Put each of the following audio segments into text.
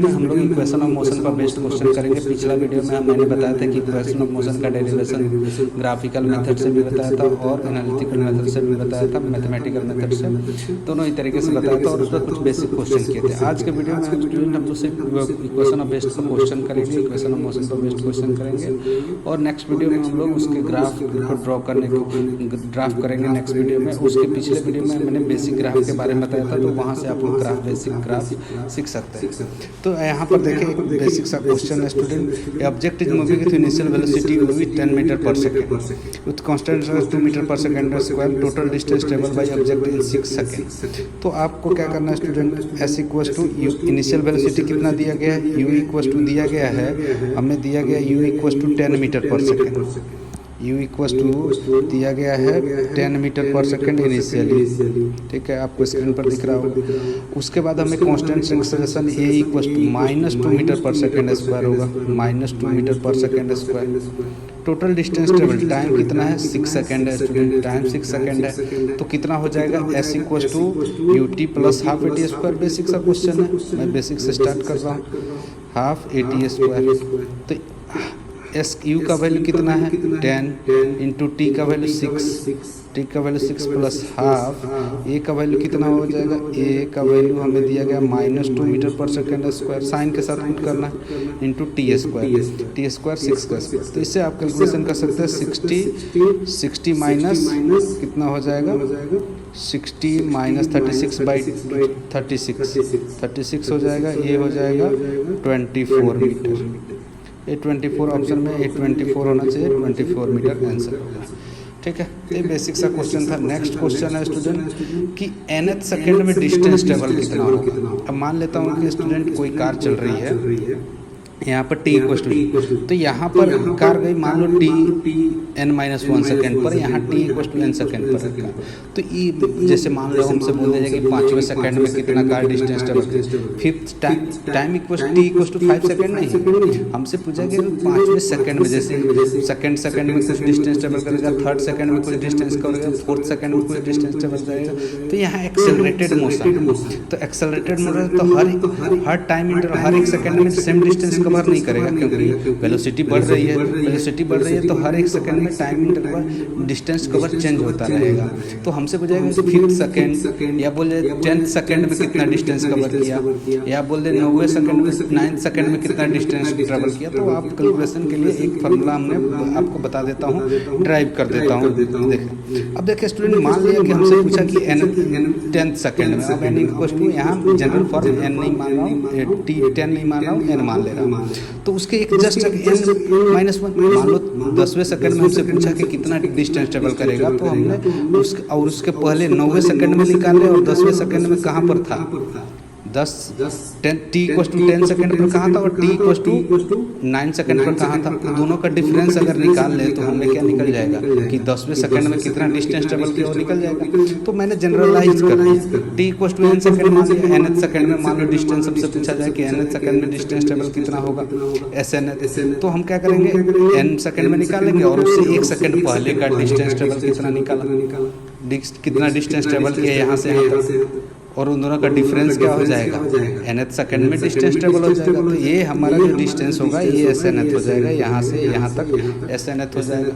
में हम लोग इक्वेशन ऑफ मोशन पर बेस्ड क्वेश्चन करेंगे। पिछला वीडियो में मैंने बताया था कि इक्वेशन ऑफ मोशन का डेरिवेशन ग्राफिकल मेथड से भी बताया था और एनालिटिकल मेथड से भी बताया था, मैथमेटिकल मेथड से, दोनों ही तरीके से बताया था और उस पर कुछ बेसिक क्वेश्चन किए थे। आज के वीडियो में स्टूडेंट हम लोग सिर्फ इक्वेशन ऑफ बेस्ड पर क्वेश्चन करेंगे, इक्वेशन ऑफ मोशन पर बेस्ड क्वेश्चन करेंगे और नेक्स्ट वीडियो में हम लोग उसके ग्राफ को ड्रॉ करने को ड्राफ्ट करेंगे नेक्स्ट वीडियो में। उसके पिछले वीडियो में मैंने बेसिक ग्राफ के बारे में बताया था, तो वहाँ से आप लोग बेसिक ग्राफ सीख सकते हैं। तो यहाँ पर देखिए एक बेसिक सा क्वेश्चन है student, object is moving with initial velocity v 10 metre per second with constant 2 metre per second square, total distance travel by object in 6 second. तो आपको क्या करना है student, s equals to u, initial velocity कितना दिया गया है, u equals to दिया गया है, हमें दिया गया u equals to 10 metre per second, u equals to दिया गया है 10 मीटर पर सेकंड इनिशियली, ठीक है, आपको स्क्रीन पर दिख रहा होगा। उसके बाद हमें constant acceleration a equals to -2 metre per second square होगा, -2 metre per second square. Total distance travel time कितना है, 6 सेकंड है स्टूडेंट, टाइम 6 सेकंड है। तो कितना हो जाएगा, s equals to ut plus half a t square. Basic सा क्वेश्चन है, मैं बेसिक से स्टार्ट कर रहा हूँ, हाफ ए टी स्क्वायर। तो एस यू का वैल्यू कितना है 10 इंटू टी का वैल्यू 6, टी का वैल्यू 6 प्लस हाफ, ए का वैल्यू कितना हो जाएगा, ए का वैल्यू हमें दिया गया -2 metre per second square, sign के साथ पुट करना है, इंटू टी स्क्वायर 6 का स्क्वायर। तो इससे आप कैलकुलेशन कर सकते हैं 60 माइनस कितना हो जाएगा, 60 माइनस 36 बाई 36 हो जाएगा, ये हो जाएगा 24 मीटर। ये 24 ऑप्शन में ये 24 होना चाहिए, 24 मीटर आंसर होगा, ठीक है। ये बेसिक सा क्वेश्चन था। नेक्स्ट क्वेश्चन है स्टूडेंट कि nth सेकंड में डिस्टेंस ट्रेवल कितना होगा। अब मान लेता हूँ कि स्टूडेंट कोई कार चल रही है, यहाँ पर t इक्वल टू, तो यहाँ पर कार गई मान लो t n-1 सेकेंड पर, यहाँ t equal to n second पर रखा। तो ये जैसे मान लो हमसे बोल दिया कि 5वें सेकेंड में कितना कार डिस्टेंस ट्रेवल करेगी, fifth time equal t equal to 5 second नहीं, हमसे पूछा कि 5वें सेकेंड में जैसे सेकेंड में कुछ डिस्टेंस ट्रेवल करेगा, थर्ड सेकेंड में कुछ डिस्टेंस करेगा, फोर्थ सेकेंड में कुछ डिस्टेंस ट्रेवल करेगा। तो यहाँ एक्सेलरेटेड मोशन, तो एक्सेलरेटेड मोशन तो हर टाइम इंटरवल हर एक सेकेंड में सेम डिस्टेंस कवर नहीं करेगा, क्योंकि वेलोसिटी बढ़ रही है, तो हर एक सेकंड में time interval distance cover change होता रहेगा। तो हमसे पूछेगा कि 5th सेकंड या बोले 10th सेकंड में कितना डिस्टेंस कवर किया, या बोल दे 9वें सेकंड में 9th सेकंड में कितना डिस्टेंस ट्रेवल किया। तो आप कैलकुलेशन के लिए एक फार्मूला हमने आपको बता देता हूँ, ड्राइव कर देता हूँ। देखिए अब देखिए स्टूडेंट, मान लिया कि हमसे पूछा कि n 10th सेकंड में, अब n इक्वल टू यहाँ जनरल फॉर्म n नहीं मान रहा हूँ, t 10 नहीं मान रहा हूँ, n मान ले रहा हूँ। तो उसके एक जस्ट n-1 मान लो 10वें सेकंड में हमसे पूछा कि कितना डिस्टेंस ट्रेवल करेगा, तो हमने उसके पहले 9वें सेकंड में निकाले और 10वें सेकंड में कहाँ पर था, 10 टी इक्वल टू 10 सेकंड पर कहाँ था और टी इक्वल टू 9 सेकंड पर कहाँ था। तो दोनों का डिफरेंस अगर निकाल ले तो हमें क्या निकल जाएगा कि 10वें सेकंड में कितना डिस्टेंस ट्रेवल किया वो निकल जाएगा। तो मैंने जनरलाइज कर दिया, t equal to n second मान लिया, nth सेकंड में मान लो डिस्टेंस सबसे पूछा जाए कि nth सेकंड में डिस्टेंस ट्रेवल कितना होगा, SN। तो हम क्या करेंगे, n सेकंड में निकालेंगे और उससे 1 सेकंड पहले का डिस्टेंस ट्रेवल कितना निकाला, कितना डिस्टेंस ट्रेवल किया यहाँ से यहाँ तक, और उन दोनों का डिफरेंस क्या हो जाएगा, nth सेकंड में डिस्टेंस ट्रेवल हो जाएगा। तो ये हमारा जो डिस्टेंस होगा ये SNth हो जाएगा, यहाँ से यहाँ तक SNth हो जाएगा।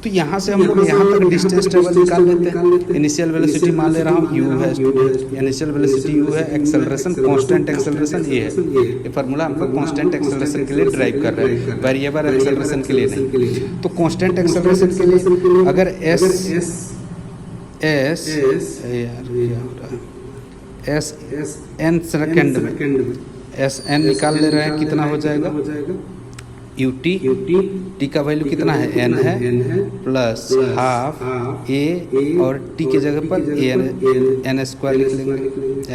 तो यहाँ से हम लोग यहाँ तक डिस्टेंस ट्रेवल निकाल लेते हैं। इनिशियल वेलोसिटी मान ले रहा हूँ u है, इनिशियल वेलोसिटी u है, एक्सेलरेशन कांस्टेंट एक्सेलरेशन a है। ये फार्मूला हमको कांस्टेंट एक्सेलरेशन के लिए ड्राइव कर रहे हैं, वेरिएबल एक्सेलरेशन के लिए नहीं। तो कांस्टेंट एक्सेलरेशन के लिए अगर एस एन सेकंड में एस एन निकाल ले रहे हैं, कितना हो जाएगा, यू टी का वैल्यू कितना है n है प्लस हाफ a और t के जगह पर n स्क्वायर लिख लेंगे,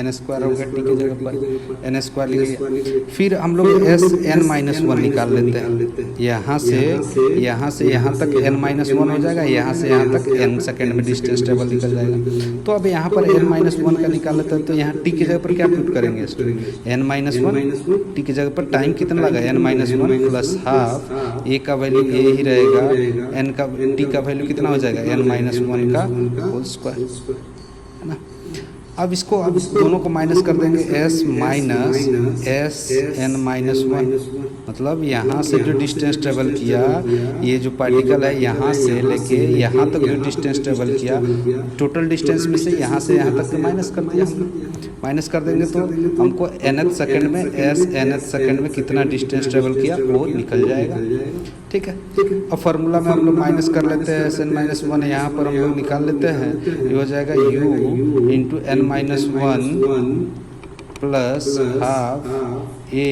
n स्क्वायर होगा t के जगह पर n स्क्वायर लिख लिया। फिर हम लोग SN-1 निकाल लेते हैं, यहाँ से यहाँ तक n-1 हो जाएगा, यहाँ से यहाँ तक n सेकंड में डिस्टेंस ट्रेवल निकल जाएगा। तो अब यहाँ पर n-1 का निकाल लेते हैं, तो यहाँ t की जगह पर क्या पुट करेंगे, n-1 t की जगह पर टाइम कितना लगा, n-1 प्लस हाफ a का वैल्यू a ही रहेगा, n का t का वैल्यू कितना हो जाएगा, n-1 का होल स्क्वायर, है ना। अब दोनों को माइनस कर देंगे, s minus s n minus one, मतलब यहाँ से जो डिस्टेंस ट्रेवल किया, ये जो पार्टिकल है यहाँ से लेके यहाँ तक जो डिस्टेंस ट्रेवल किया, टोटल डिस्टेंस में से यहाँ तक माइनस कर दिया हमने। माइनस कर देंगे तो हमको nth सेकंड में nth सेकंड में कितना डिस्टेंस ट्रेवल किया वो निकल जाएगा। ठीक है, अब फार्मूला में हम लोग माइनस कर लेते हैं, एस एन माइनस वन यहाँ पर हम लोग निकाल लेते हैं, ये हो जाएगा u into N minus one plus half A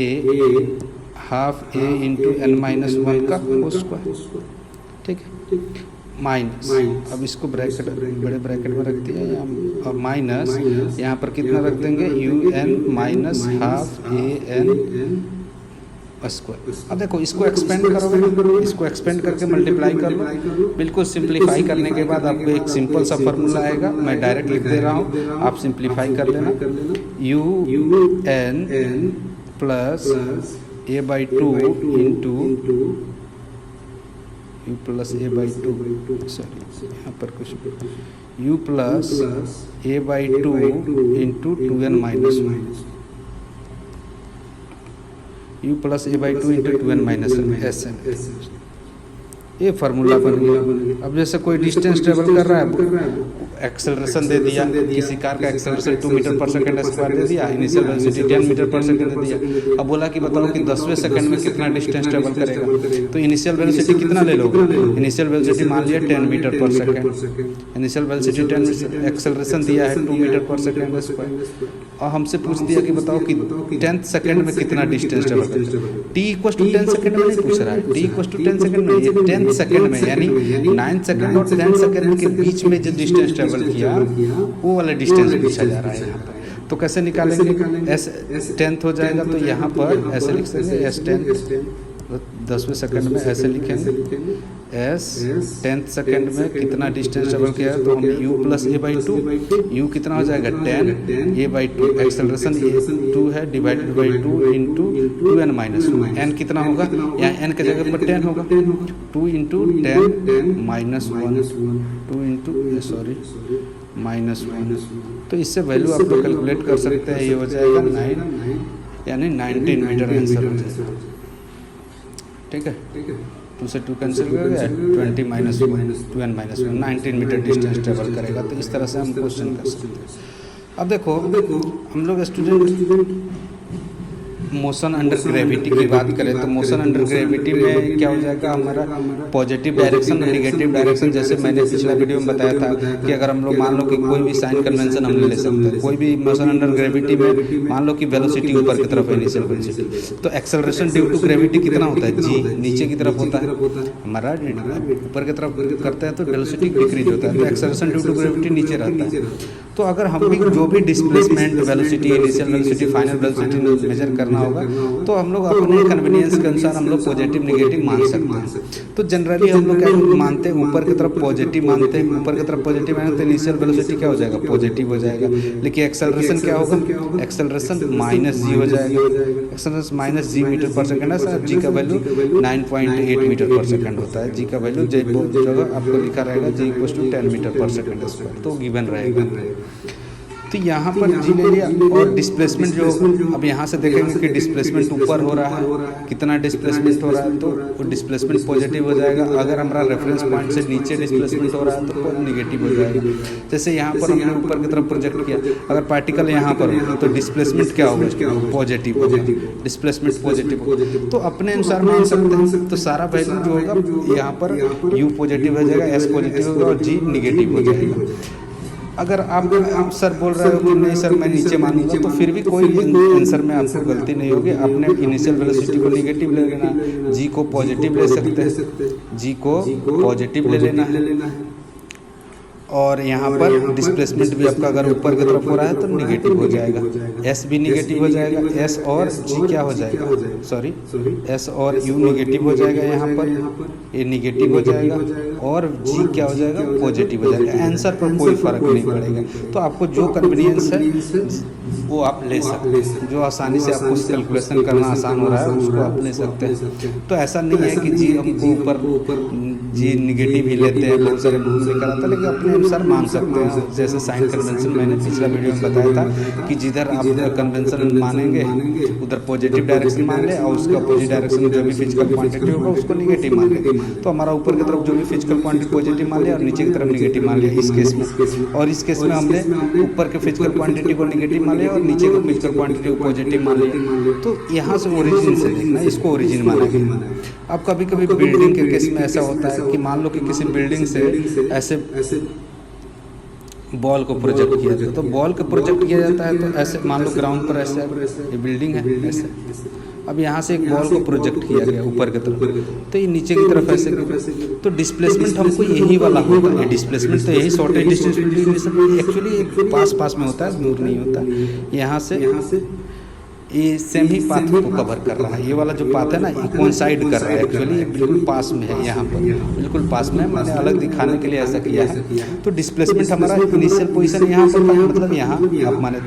into N minus one का होल स्क्वायर। ठीक है, माइनस, अब इसको ब्रैकेट बड़े ब्रैकेट में रख दिया यहाँ, और माइनस यहाँ पर कितना रख देंगे, u n minus half a n square. अब देखो इसको एक्सपेंड करोगे, इसको एक्सपेंड करके मल्टीप्लाई कर लो। बिल्कुल सिंप्लीफाई करने के बाद आपको एक सिंपल सा फार्मूला आएगा, मैं डायरेक्ट लिख दे रहा हूँ, आप सिंप्लीफाई कर लेना। U n plus a by two into u plus a by two, sorry यहाँ पर कुछ u plus a by two into two n minus one, u plus a by two into two n minus one, s n, ये formula बन गया। अब जैसे कोई distance travel कर रहा है, एक्सेलरेशन दे दिया, किसी कार का acceleration 2 metre per second square दे दिया, initial velocity 10 metre per second दे दिया। अब बोला कि बताओ कि 10वें सेकंड में कितना डिस्टेंस ट्रेवल करेगा, तो इनिशियल वेलोसिटी कितना ले लोगे, इनिशियल वेलोसिटी मान लिया 10 metre per second, initial velocity 10 metre, acceleration दिया है 2 मीटर पर सेकंड स्क्वायर, और हमसे पूछ दिया कि बताओ कि 10th सेकंड में कितना डिस्टेंस ट्रेवल करेगा। t इक्वल टू 10 सेकंड में नहीं पूछ रहा है, t इक्वल टू 10 सेकंड में, ये 10th सेकंड में यानी 9th सेकंड और 10th सेकंड के बीच में जो डिस्टेंस ट्रेवल किया वो वाला डिस्टेंस पूछा जा रहा है यहाँ पर। तो कैसे निकालेंगे, एस 10th हो जाएगा, तो यहाँ पर ऐसे लिख सकते हैं एस 10th, 10वें सेकंड में ऐसे लिखेंगे एस 10th सेकंड में कितना डिस्टेंस ट्रेवल किया है, तो हम u plus a by to, you कितना हो जाएगा 10, ए बाई टू, एक्सेलरेशन 2 है divided by 2 into two n minus one, n कितना होगा, यहाँ n के जगह पर 10 होगा, 2 into 10 minus one, 2 into sorry minus one, तो इससे वैल्यू आप लोग कैलकुलेट कर सकते हैं, ये हो जाएगा 9 यानी 19 मीटर आंसर हो जाएगा। ठीक है, 2 से 2 कैंसिल कर गया, 20 minus 2 n minus 1, 19 metre distance travel करेगा। तो इस तरह से हम क्वेश्चन कर सकते हैं। अब देखो हम लोग स्टूडेंट मोशन अंडर ग्रेविटी की बात करें तो मोशन अंडर ग्रेविटी में क्या हो जाएगा, हमारा पॉजिटिव डायरेक्शन और निगेटिव डायरेक्शन, जैसे मैंने पिछला वीडियो में बताया था कि अगर हम लोग मान लो कि कोई भी साइन कन्वेंशन हम ले सकते हैं, कोई भी मोशन अंडर ग्रेविटी में मान लो कि वेलोसिटी ऊपर की तरफ है, इनिशियल वेलोसिटी, तो एक्सेलरेशन ड्यू टू ग्रेविटी कितना होता है, जी नीचे की तरफ होता है, हमारा ऊपर की तरफ करते हैं तो वेलोसिटी डिक्रीज होता है, तो एक्सेलरेशन ड्यू टू ग्रेविटी नीचे रहता है। तो अगर हम भी जो भी displacement velocity, initial velocity, final velocity measure करना होगा तो हम लोग अपने कन्वीनियंस के अनुसार हम लोग पॉजिटिव नेगेटिव मान सकते हैं। तो जनरली हम लोग क्या मानते हैं, ऊपर की तरफ पॉजिटिव मानते हैं, ऊपर की तरफ पॉजिटिव मानते हैं, इनिशियल वेलोसिटी क्या हो जाएगा, पॉजिटिव हो जाएगा, लेकिन एक्सेलरेशन क्या होगा, एक्सेलरेशन माइनस जी हो जाएगा, एक्सेलरेशन माइनस जी मीटर पर सेकंड है सर, जी का वैल्यू 9.8 मीटर पर सेकंड होता है, जी का वैल्यू जगह आपको लिखा रहेगा जी equal to 10 metre per second square, तो गिवन रहेगा। तो यहाँ पर जी ले लिया, और डिस्प्लेसमेंट जो अब यहाँ से देखेंगे कि डिस्प्लेसमेंट ऊपर हो रहा है, कितना डिस्प्लेसमेंट हो रहा है, तो वो डिस्प्लेसमेंट पॉजिटिव हो जाएगा। अगर हमारा रेफरेंस पॉइंट से नीचे डिस्प्लेसमेंट हो रहा है तो निगेटिव हो जाएगा। जैसे यहाँ पर हमने ऊपर की तरफ प्रोजेक्ट किया, अगर पार्टिकल यहाँ पर हो तो डिस्प्लेसमेंट क्या होगा, पॉजिटिव होगा, डिस्प्लेसमेंट पॉजिटिव होगा। तो अपने अनुसार मान सकते हैं, तो सारा वैल्यू जो होगा यहाँ पर यू पॉजिटिव हो जाएगा, एस पॉजिटिव होगा और जी निगेटिव हो जाएगा। अगर आप सर बोल रहे हो कि नहीं सर मैं नीचे मानूंगा, तो फिर भी कोई आंसर में आपको गलती नहीं होगी। आपने इनिशियल वेलोसिटी को निगेटिव ले लेना, जी को पॉजिटिव ले सकते हैं, जी को पॉजिटिव ले लेना है, और यहाँ पर डिस्प्लेसमेंट भी आपका अगर ऊपर की तरफ हो रहा है तो निगेटिव हो जाएगा, एस भी निगेटिव हो जाएगा, एस और जी क्या हो जाएगा, सॉरी एस और यू निगेटिव हो जाएगा, यहाँ पर ये निगेटिव हो जाएगा, और जी क्या हो जाएगा, पॉजिटिव हो जाएगा। आंसर पर कोई फर्क नहीं पड़ेगा। तो आपको जो कन्वीनियंस है वो आप ले सकते हैं, जो आसानी से आपको कैलकुलेशन करना आसान हो रहा है उसको आप ले सकते हैं। तो ऐसा नहीं है कि जी हमको ऊपर जी निगेटिव ही लेते हैं, बहुत सारे बुक में कराता है, लेकिन अपने अनुसार मान सकते हैं। जैसे साइन कन्वेंशन मैंने पिछला वीडियो में बताया था कि जिधर आप कन्वेंशन मानेंगे उधर पॉजिटिव डायरेक्शन मान ले और उसका अपोजिट डायरेक्शन में जो भी फिजिकल क्वांटिटी होगा उसको निगेटिव मान ले। तो हमारा ऊपर की तरफ जो भी फिजिकल क्वांटिटी पॉजिटिव मान लिया और नीचे की तरफ निगेटिव मान लिया इस केस में। और इस केस में हमने ऊपर के फिजिकल क्वांटिटी को निगेटिव मान लिया और नीचे के फिजिकल क्वांटिटी को पॉजिटिव मान लिया। तो यहाँ से ओरिजिन से देखना, इसको ओरिजिन माना गया। अब कभी कभी बिल्डिंग के केस में ऐसा होता है कि मान लो कि किसी बिल्डिंग से ऐसे बॉल को प्रोजेक्ट किया जाता है, तो बॉल को प्रोजेक्ट किया जाता है तो ऐसे मान लो ग्राउंड पर ऐसे ये बिल्डिंग है ऐसे, अब यहाँ से एक बॉल को प्रोजेक्ट किया गया ऊपर की तरफ, तो ये नीचे की तरफ ऐसे गिरा, तो डिस्प्लेसमेंट हमको यही वाला होगा। ये डिस्प्लेसमेंट तो यही शॉर्टेज डिस्टेंस एक्चुअली पास में होता है, दूर नहीं होता। यहाँ से ये सेम ही पाथ को कवर कर रहा है, ये वाला जो पाथ है ना ये कोइंसाइड कर रहा है, एक्चुअली ये बिल्कुल पास में है, यहाँ पर बिल्कुल पास में है। मैंने अलग दिखाने के लिए ऐसा किया है। तो डिस्प्लेसमेंट हमारा इनिशियल पोजीशन यहाँ पर था, मतलब यहाँ आप माने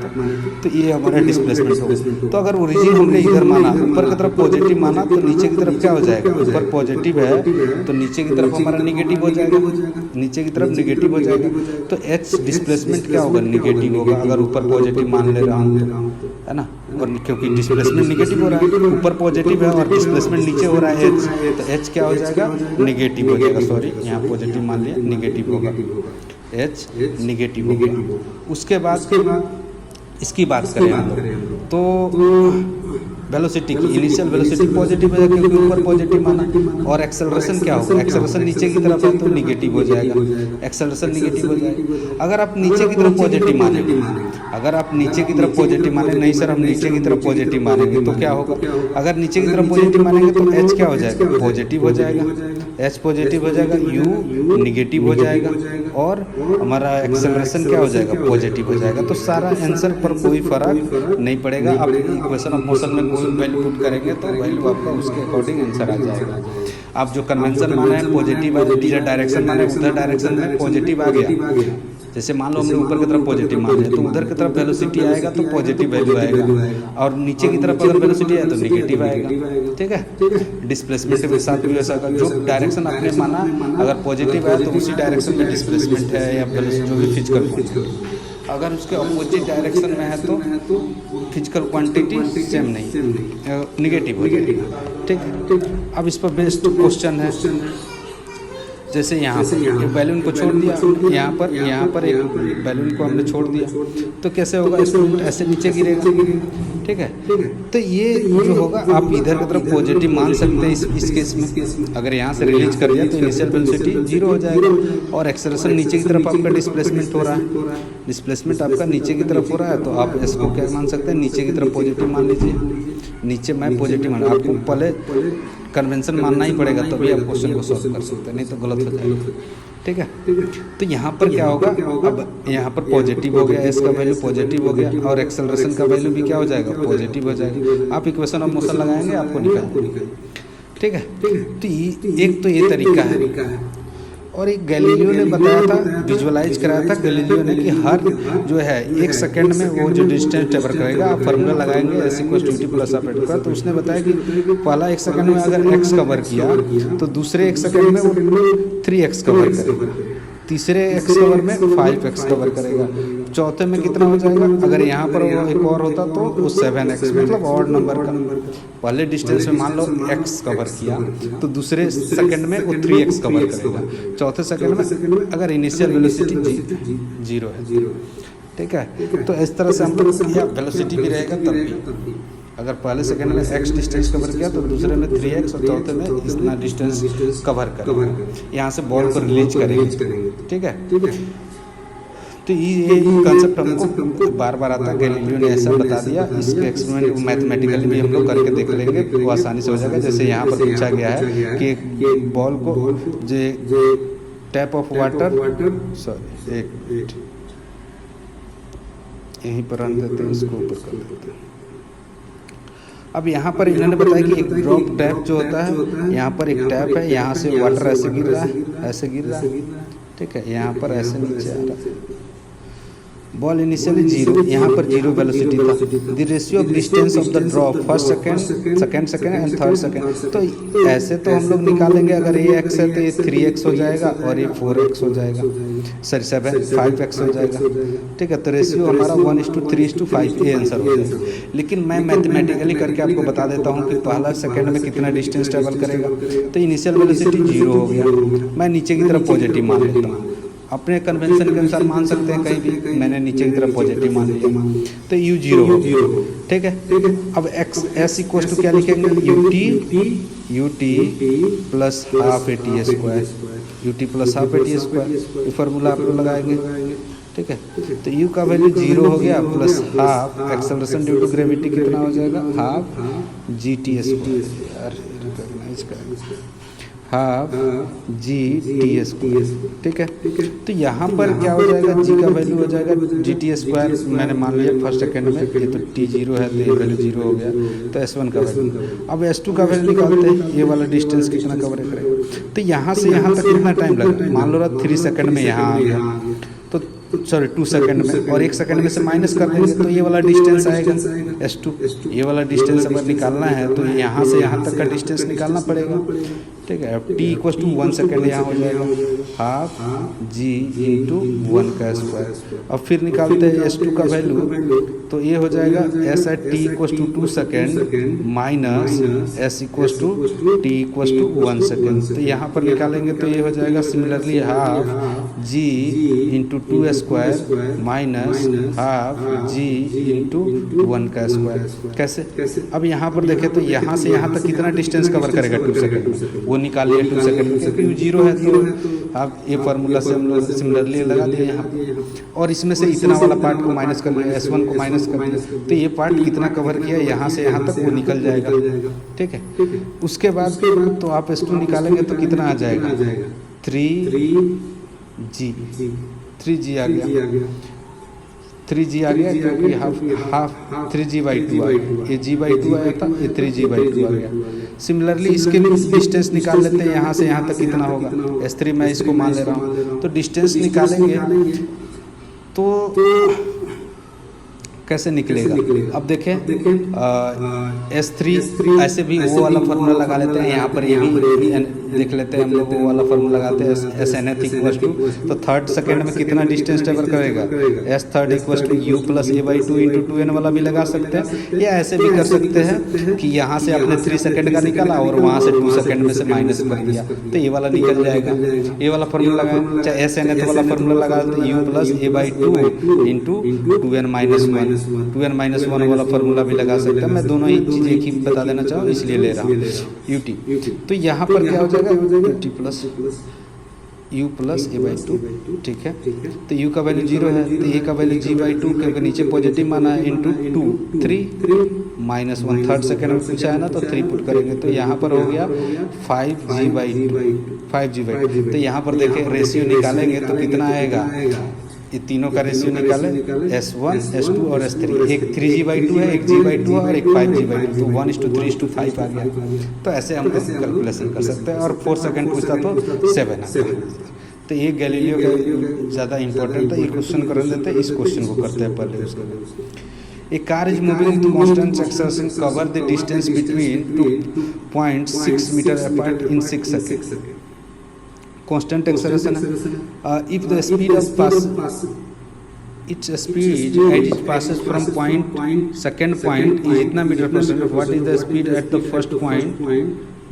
तो ये हमारा डिस्प्लेसमेंट होगा। तो अगर ओरिजिन हमने इधर माना, ऊपर की तरफ पॉजिटिव माना, तो नीचे की तरफ क्या हो जाएगा, ऊपर पॉजिटिव है तो नीचे की तरफ हमारा निगेटिव हो जाएगा, नीचे की तरफ निगेटिव हो जाएगा। तो एच डिस्प्लेसमेंट क्या होगा, निगेटिव होगा अगर ऊपर पॉजिटिव मान ले रहा हूँ, है ना। और क्योंकि डिस्प्लेसमेंट निगेटिव हो रहा है, ऊपर पॉजिटिव है और डिस्प्लेसमेंट नीचे हो रहा है एच, तो एच क्या हो जाएगा, निगेटिव हो जाएगा। सॉरी यहाँ पॉजिटिव मान लिया, निगेटिव होगा, एच निगेटिव होगा। उसके बाद इसकी बात करें हम लोग तो वेलोसिटी की इनिशियल वेलोसिटी पॉजिटिव है क्योंकि ऊपर पॉजिटिव माना। और एक्सेलरेशन क्या होगा, एक्सेलरेशन नीचे की तरफ है तो निगेटिव हो जाएगा, एक्सेलरेशन निगेटिव हो जाएगा। अगर आप नीचे की तरफ पॉजिटिव मानेंगे, अगर आप नीचे की तरफ पॉजिटिव माने, नहीं सर हम नीचे की तरफ पॉजिटिव मानेंगे तो क्या होगा, अगर नीचे की तरफ पॉजिटिव मानेंगे तो एच क्या हो जाएगा, पॉजिटिव हो जाएगा, एच पॉजिटिव हो जाएगा, यू निगेटिव हो जाएगा और हमारा एक्सेलरेशन क्या हो जाएगा, पॉजिटिव हो जाएगा। तो सारा आंसर पर कोई फर्क नहीं पड़ेगा। आप इक्वेशन ऑफ मोशन में कोई वैल्यू पुट करेंगे तो वैल्यू आपका उसके अकॉर्डिंग आंसर आ जाएगा। आप जो कन्वेंशन माने हैं पॉजिटिव जिधर डायरेक्शन माने उधर डायरेक्शन में पॉजिटिव आ गया। जैसे मान लो हमने ऊपर की तरफ पॉजिटिव मान लिया तो उधर की तरफ वेलोसिटी आएगा तो पॉजिटिव वैल्यू आएगा, और नीचे की तरफ अगर वेलोसिटी आए तो निगेटिव आएगा। ठीक है, डिस्प्लेसमेंट के साथ भी वैसा होगा, जो डायरेक्शन आपने माना अगर पॉजिटिव आया तो उसी डायरेक्शन में डिस्प्लेसमेंट है या जो भी फिजिकल क्वांटिटी। अगर उसके अपोजिट डायरेक्शन में है तो फिजिकल क्वांटिटी सेम नहीं, निगेटिव हो जाएगी। ठीक है, अब इस पर बेस्ड क्वेश्चन है। जैसे यहाँ पर एक बैलून को छोड़ दिया, यहाँ पर एक बैलून को हमने छोड़ दिया तो कैसे होगा, स्टूडेंट ऐसे नीचे गिरेगा। ठीक है, तो ये जो होगा आप इधर की तरफ पॉजिटिव मान सकते हैं इस केस में। अगर यहाँ से रिलीज कर दिया तो इनिशियल वेलोसिटी 0 हो जाएगा और एक्सेलरेशन नीचे की तरफ आपका डिस्प्लेसमेंट हो रहा है, डिस्प्लेसमेंट आपका नीचे की तरफ हो रहा है तो आप इसको क्या मान सकते हैं, नीचे की तरफ पॉजिटिव मान लीजिए। नीचे मैं पॉजिटिव मान, आपको पहले कन्वेंशन मानना ही पड़ेगा तभी आप क्वेश्चन को सॉल्व कर सकते हैं, नहीं तो गलत हो जाएगा। ठीक है, तो यहाँ पर क्या होगा, अब यहाँ पर पॉजिटिव हो गया, एस का वैल्यू पॉजिटिव हो गया और एक्सेलरेशन का वैल्यू भी क्या हो जाएगा, पॉजिटिव हो जाएगा। आप इक्वेशन ऑफ मोशन लगाएंगे आपको निकाल। ठीक है, तो एक तो ये तरीका है। और एक गैलीलियो ने बताया था, विजुअलाइज कराया था गैलीलियो ने कि हर जो है 1 सेकंड में वो जो डिस्टेंस कवर करेगा, आप फार्मूला लगाएंगे s equal to t plus आप का, तो उसने बताया कि पहला 1 सेकंड में अगर x कवर किया तो दूसरे 1 सेकंड में वो 3x कवर करेगा, तीसरे x कवर में 5x कवर करेगा, चौथे में कितना हो जाएगा, अगर यहाँ पर वो एक और होता तो वो 7x, मतलब ऑड नंबर का। पहले डिस्टेंस में मान लो x कवर किया तो दूसरे सेकंड में वो 3x कवर करेगा, चौथे सेकंड में अगर इनिशियल वेलोसिटी 0 है। ठीक है, तो इस तरह से हम लोग वेलोसिटी भी रहेगा तब भी, अगर पहले सेकंड में x डिस्टेंस कवर किया तो दूसरे में 3x और चौथे में इतना डिस्टेंस कवर करेगा, यहाँ से बॉल को रिलीज करेंगे। ठीक है, तो ये कंसेप्ट हमको बार बार आता है, गैलीलियो ने ऐसा बता दिया। इसके एक्सपेरिमेंट को मैथमेटिकली भी हम लोग करके देख लेंगे, वो आसानी से हो जाएगा। जैसे यहाँ पर पूछा गया है कि एक बॉल को जो टैप ऑफ वाटर, सॉरी एक मिनट यहीं पर रन देते हैं, इसको ऊपर कर देते हैं। अब यहाँ पर इन्होंने बताया कि एक ड्रॉप टैप जो होता है, यहाँ पर एक टैप है, यहाँ से वाटर ऐसे गिर रहा है, ऐसे गिर रहा है। ठीक है, यहाँ पर ऐसे नीचे आ रहा है, बॉल इनिशियली जीरो, यहाँ पर जीरो वेलोसिटी था। The ratio of distance of the drop first second second and third second. तो ऐसे तो हम लोग निकालेंगे, अगर ये एक्स है तो ये 3x हो जाएगा और ये 4x हो जाएगा, सॉरी 5x हो जाएगा। ठीक है, तो रेशियो हमारा 1:3:5 ये आंसर हो जाएगा। लेकिन मैं मैथमेटिकली करके आपको बता देता हूँ कि पहला सेकेंड में कितना डिस्टेंस ट्रेवल करेगा। तो इनिशियल वेलोसिटी जीरो हो गया, मैं नीचे की तरफ पॉजिटिव मान लेता हूँ। अपने कन्वेंशन के अनुसार मान सकते हैं कहीं भी, मैंने नीचे की तरफ पॉजिटिव मान लिया, तो u जीरो हो। ठीक है, अब x s इक्वल टू क्या लिखेंगे, ut plus half AT² ut plus half AT², ये फार्मूला आप लोग लगाएंगे। ठीक है, तो u का वैल्यू जीरो हो गया plus half acceleration due to gravity कितना हो जाएगा, हाफ GT²। यार रिकॉग्नाइज करेंगे, हाफ GT²। ठीक है, तो यहाँ पर क्या हो जाएगा, g का वैल्यू हो जाएगा GT², मैंने मान लिया फर्स्ट सेकेंड में, ये तो t जीरो है तो ये वैल्यू जीरो हो गया, तो S1 का वैल्यू। अब S2 का वैल्यू निकालते हैं, ये वाला डिस्टेंस कितना कवर करेगा। तो यहाँ से यहाँ तक कितना टाइम लगा, मान लो 3 सेकेंड में यहाँ आ गया, तो सॉरी 2 सेकंड में, और 1 सेकंड में से माइनस कर देंगे तो ये वाला डिस्टेंस आएगा S2। ये वाला डिस्टेंस अगर निकालना है तो यहाँ से यहाँ तक का डिस्टेंस निकालना पड़ेगा। ठीक है, अब t इक्वल टू 1 सेकेंड यहाँ हो जाएगा, हाफ g इंटू 1 का स्क्वायर। अब फिर निकालते हैं S2 का वैल्यू, तो ये हो जाएगा s at t equal to 2 second minus s equal to t equal to 1 second. तो यहाँ पर निकालेंगे तो ये हो जाएगा similarly half g into 2 square minus half g into 1 का स्क्वायर। कैसे, अब यहाँ पर देखें तो यहाँ से यहाँ तक कितना डिस्टेंस कवर करेगा 2 सेकेंड में, वो निकाल लिया 2 सेकेंड में, क्योंकि u जीरो है तो आप ये फार्मूला से हम लोग सिमिलरली लगा दिए यहाँ, और इसमें से इतना वाला पार्ट को माइनस कर लिया, S1 को माइनस कर दिया, तो ये पार्ट कितना कवर किया यहाँ से यहाँ तक वो निकल जाएगा। ठीक है, उसके बाद तो आप S2 निकालेंगे तो कितना आ जाएगा, 3g आ गया, 3g आ गया, क्योंकि हाफ 3g/2 आ गया, ये g/2 आया था, ये 3g/2 आ गया। सिमिलरली इसके डिस्टेंस निकाल लेते हैं, यहाँ से यहाँ तक कितना होगा, S3 मैं इसको मान ले रहा हूँ। तो डिस्टेंस निकालेंगे तो कैसे निकलेगा, अब देखें S3 ऐसे भी वो वाला फार्मूला लगा लेते हैं, यहाँ पर ये भी देख लेते हैं हम लोग, वो वाला फार्मूला लगाते हैं SNF इक्वल टू, तो थर्ड सेकेंड में कितना डिस्टेंस ट्रेवल करेगा, S third equal to U plus A/2 into 2n वाला भी लगा सकते हैं, या ऐसे भी कर सकते हैं कि यहाँ से आपने 3 सेकेंड का निकाला और वहाँ से 2 सेकेंड में से माइनस कर दिया, तो ये वाला निकल जाएगा। ये वाला फार्मूला लगाए, चाहे SNF वाला फार्मूला लगा देते U plus A/2 into 2n-1 वाला फार्मूला भी लगा सकते हैं। मैं दोनों ही चीज़ें एक ही बता देना चाहूँ इसलिए ले रहा हूँ ut। तो यहाँ पर क्या हो जाएगा, ut plus u plus A/2। ठीक है, तो u का वैल्यू 0 है, तो a का वैल्यू g/2, क्योंकि नीचे पॉजिटिव माना है, इंटू 2 3 -1 थर्ड सेकेंड में पूछा है ना, तो 3 पुट करेंगे, तो यहाँ पर हो गया 5g/2। तो यहाँ पर देखें रेशियो निकालेंगे तो कितना आएगा, ये तीनों का रेशियो निकाले, S1 S2 और S3, एक 3g/2 है, एक g/2 है और एक 5g/2, तो 1:3:5 आ गया। तो ऐसे हम कैलकुलेशन कर सकते हैं, और 4 सेकेंड पूछता तो 7 है। तो ये गैलीलियो का ज़्यादा इंपॉर्टेंट था, ये क्वेश्चन कर देते हैं, इस क्वेश्चन को करते हैं पहले उसका। A car is moving with constant acceleration cover the distance between 2.6 meter apart in 6 seconds. Constant acceleration if the speed of pass its speed as it passes from second point is इतना metre per second, what is the speed at the first point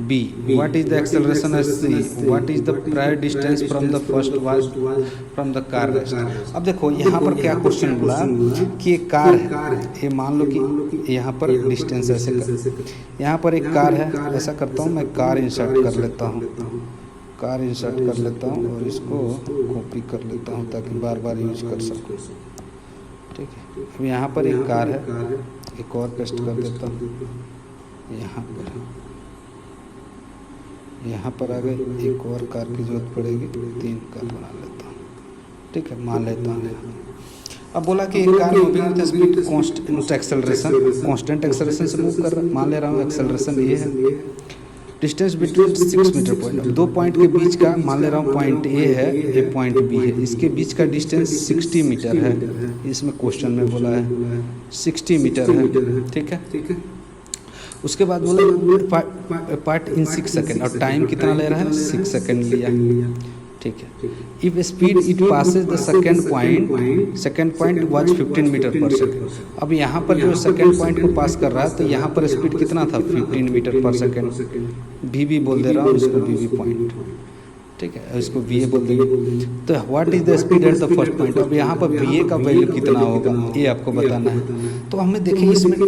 B, what is the acceleration at C, what is the prior distance from the first from the car rest। अब देखो यहाँ पर क्या question बोला कि एक car है, ये मान लो कि यहाँ पर डिस्टेंस ऐसे कर, यहाँ पर एक कार है, ऐसा करता हूँ मैं, कार इंसर्ट कर लेता हूँ और इसको कॉपी कर लेता हूँ ताकि बार बार यूज कर सकूँ। ठीक है, अब यहाँ पर एक कार है, एक और पेस्ट कर देता हूँ, यहाँ पर आ गए, एक और कार की जरूरत पड़ेगी, 3 कार बना लेता हूँ। ठीक है, मान लेता हूँ। अब बोला कि एक car moving with speed constant acceleration से मूव कर रहा, मान ले रहा हूँ एक्सेलरेशन ये है, डिस्टेंस बिटवीन 6 मीटर पॉइंट, दो पॉइंट के बीच का मान ले रहा हूँ पॉइंट ए है, ये पॉइंट बी है, इसके बीच का डिस्टेंस 60 मीटर है, इसमें क्वेश्चन में बोला है 60 मीटर है, ठीक है। उसके बाद बोला पार्ट इन 6 सेकेंड, और टाइम कितना ले रहा है 6 सेकेंड लिया, ठीक है। If speed it passes the second point was 15 metre per second. अब यहाँ पर जो सेकेंड पॉइंट को पास कर रहा है तो यहाँ पर स्पीड कितना था 15 मीटर पर सेकेंड, वी बोल दे रहा हूँ इसको, वी पॉइंट, ठीक है, इसको वी बोल देंगे। तो what is the speed at the first point, अब यहाँ पर वी का वैल्यू कितना होगा ये आपको बताना है। तो हमें देखिए इसमें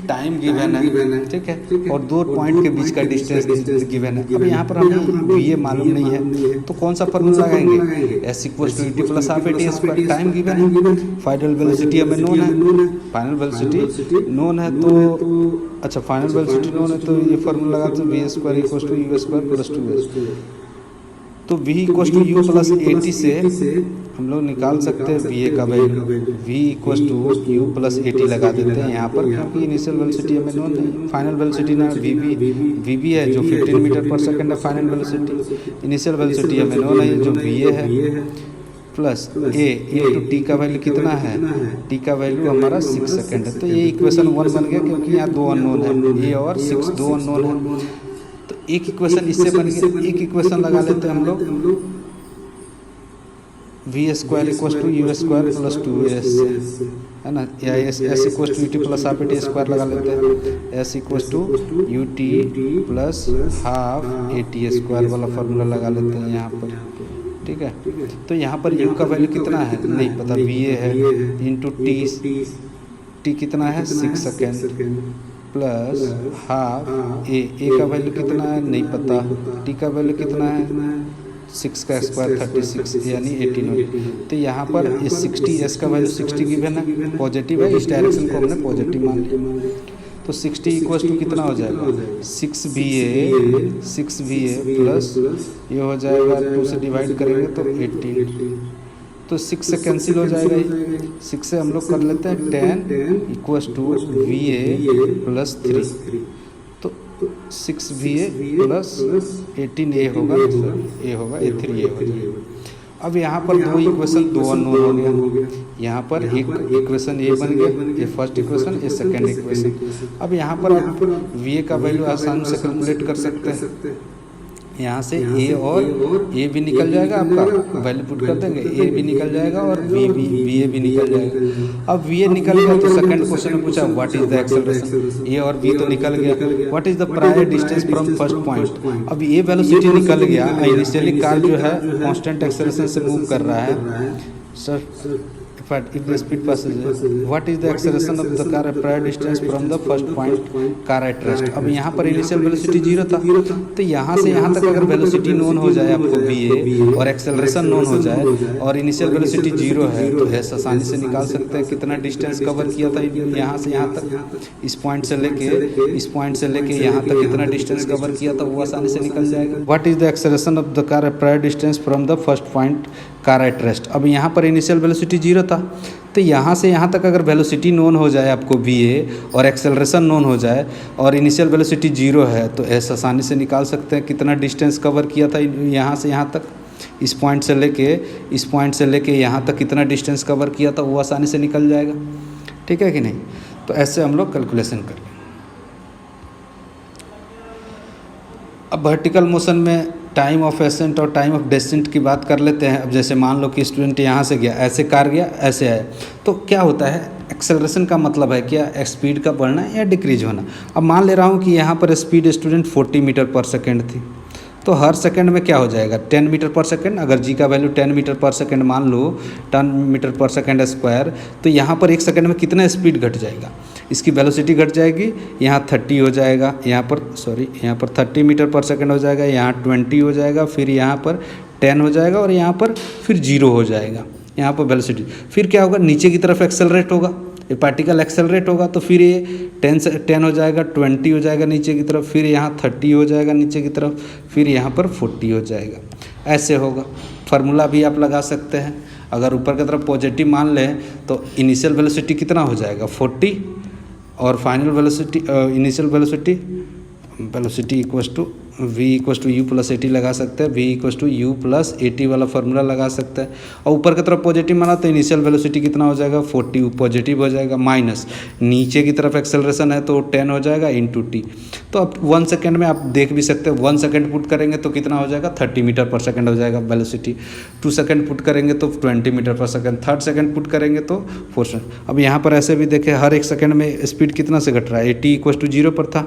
टाइम गिवन है, ठीक है, और दो पॉइंट के बीच का डिस्टेंस गिवन है। अब यहाँ पर हमें वी मालूम नहीं है तो कौन सा फॉर्मूला लगाएंगे, s equal to t plus half a t square, time given है, फाइनल वेलोसिटी हमें नोन है, फाइनल वेलोसिटी नोन है, तो अच्छा फाइनल वेलोसिटी नोन है तो ये फॉर्मूला लगा तो v square equal to u square plus 2s, तो v equal to u plus 80 से हम लोग निकाल सकते हैं वी का value, v equal to u plus 80 लगा देते हैं यहाँ पर, क्योंकि इनिशियल वेलोसिटी हमें नोन नहीं, फाइनल वेलोसिटी ना वी बी है जो 15 मीटर पर सेकंड है फाइनल वेलोसिटी, इनिशियल वेलोसिटी हमें नोन है जो वी है, प्लस ए इंटू टी का वैल्यू कितना है, टी का वैल्यू हमारा 6 सेकंड है। तो ये इक्वेशन 1 बन गया, क्योंकि यहाँ दो अननोन है, ए और 6 दो अननोन है। तो एक इक्वेशन इससे बन गया, एक इक्वेशन लगा लेते हैं हम लोग, v square equal to u square plus 2s, है ना, या s equal to u t plus half a t square लगा लेते हैं, s equal to u t plus half a t square वाला फार्मूला लगा लेते हैं यहाँ पर, ठीक है। तो यहाँ पर यू का वैल्यू कितना है नहीं पता, वी ए है इंटू टी कितना है 6 सेकेंड प्लस हाफ ए का वैल्यू कितना है नहीं पता, टी का वैल्यू कितना है 6 का स्क्वायर 36 यानी 18। तो यहाँ पर ये 60 एस का वैल्यू 60 गिवन है, पॉजिटिव है, इस डायरेक्शन को हमने पॉजिटिव मान लिया। तो 60 इक्वल टू कितना हो जाएगा 6 वी ए प्लस ये हो जाएगा 2 से डिवाइड करेंगे तो 18, तो 6 से कैंसिल हो जाएगा, 6 से हम लोग कर लेते हैं 10 equal to v a plus 3, तो 6 वी ए प्लस 18 ए होगा, ए होगा ए 3 ए हो जाएगा। अब यहाँ पर दो इक्वेशन दो अननोन हो गया, यहाँ पर एक इक्वेशन ए बन गया, ये फर्स्ट इक्वेशन ये सेकंड इक्वेशन। अब यहाँ पर आप वी ए का वैल्यू आसानी से कैलकुलेट कर सकते हैं, यहाँ से ए और ए भी निकल जाएगा, आपका वैल्यू पुट कर देंगे, ए भी निकल जाएगा और वी ए भी निकल जाएगा। अब वी ए निकल गया तो सेकंड क्वेश्चन में पूछा व्हाट इज द एक्सेलरेशन, ए और वी तो निकल गया, what is the prior distance from first point. अब ये वेलोसिटी निकल गया, इनिशियली कार जो है कांस्टेंट एक्सेलरेशन से मूव कर रहा है sir, if the speed passes, what is the acceleration of the car at prior distance from the first point car at rest। अब यहाँ पर इनिशियल वेलोसिटी 0 था, तो यहाँ से यहाँ तक अगर वेलोसिटी नोन हो जाए आपको va और एक्सेलरेशन नोन हो जाए और इनिशियल वेलोसिटी 0 है, तो ऐसा आसानी से निकाल सकते हैं कितना डिस्टेंस कवर किया था यहाँ से यहाँ तक, इस पॉइंट से लेके यहाँ तक कितना डिस्टेंस कवर किया था वो आसानी से निकल जाएगा। What is the acceleration of the car eight prior distance from the first point car at rest. अब यहाँ पर इनिशियल वेलोसिटी 0 था, तो यहाँ से यहाँ तक अगर वेलोसिटी नोन हो जाए आपको वी ए और एक्सेलरेशन नोन हो जाए और इनिशियल वेलोसिटी 0 है, तो ऐसा आसानी से निकाल सकते हैं कितना डिस्टेंस कवर किया था यहाँ से यहाँ तक, इस पॉइंट से लेके यहाँ तक कितना डिस्टेंस कवर किया था वो आसानी से निकल जाएगा, ठीक है कि नहीं। तो ऐसे हम लोग कैलकुलेशन कर लें। अब वर्टिकल मोशन में टाइम ऑफ एसेंट और टाइम ऑफ डेसेंट की बात कर लेते हैं। अब जैसे मान लो कि स्टूडेंट यहाँ से गया, ऐसे कार गया, ऐसे आया, तो क्या होता है एक्सेलरेशन का मतलब है क्या स्पीड का बढ़ना या डिक्रीज होना। अब मान ले रहा हूँ कि यहाँ पर speed student 40 metre per second थी, तो हर सेकंड में क्या हो जाएगा 10 मीटर पर सेकंड, अगर जी का वैल्यू 10 मीटर पर सेकंड मान लो 10 मीटर पर सेकंड स्क्वायर, तो यहाँ पर एक सेकंड में कितना स्पीड घट जाएगा, इसकी वेलोसिटी घट जाएगी, यहाँ 30 हो जाएगा, यहाँ पर 30 मीटर पर सेकंड हो जाएगा, यहाँ 20 हो जाएगा, फिर यहाँ पर 10 हो जाएगा और यहाँ पर फिर 0 हो जाएगा, यहाँ पर वेलोसिटी। फिर क्या होगा नीचे की तरफ एक्सेलरेट होगा, ये पार्टिकल एक्सेलरेट होगा, तो फिर ये 10 हो जाएगा, 20 हो जाएगा नीचे की तरफ, फिर यहाँ 30 हो जाएगा नीचे की तरफ, फिर यहाँ पर 40 हो जाएगा, ऐसे होगा। फार्मूला भी आप लगा सकते हैं, अगर ऊपर की तरफ पॉजिटिव मान लें तो इनिशियल वेलोसिटी कितना हो जाएगा 40 और final velocity initial velocity equals to v equals to u plus a t लगा सकते हैं, v equals to u plus a t वाला फार्मूला लगा सकते हैं। और ऊपर की तरफ पॉजिटिव माना तो इनिशियल वेलोसिटी कितना हो जाएगा 40 पॉजिटिव हो जाएगा, माइनस नीचे की तरफ एक्सेलरेशन है तो 10 हो जाएगा इंटू टी। तो अब 1 सेकेंड में आप देख भी सकते हैं, 1 सेकेंड पुट करेंगे तो कितना हो जाएगा 30 मीटर पर सेकेंड हो जाएगा वेलोसिटी, 2 सेकेंड पुट करेंगे तो 20 metre per second, 3rd second put करेंगे तो 4 सेकेंड। अब यहाँ पर ऐसे भी देखें हर एक सेकेंड में स्पीड कितना से घट रहा है, ये टी इक्वस टू 0 पर था,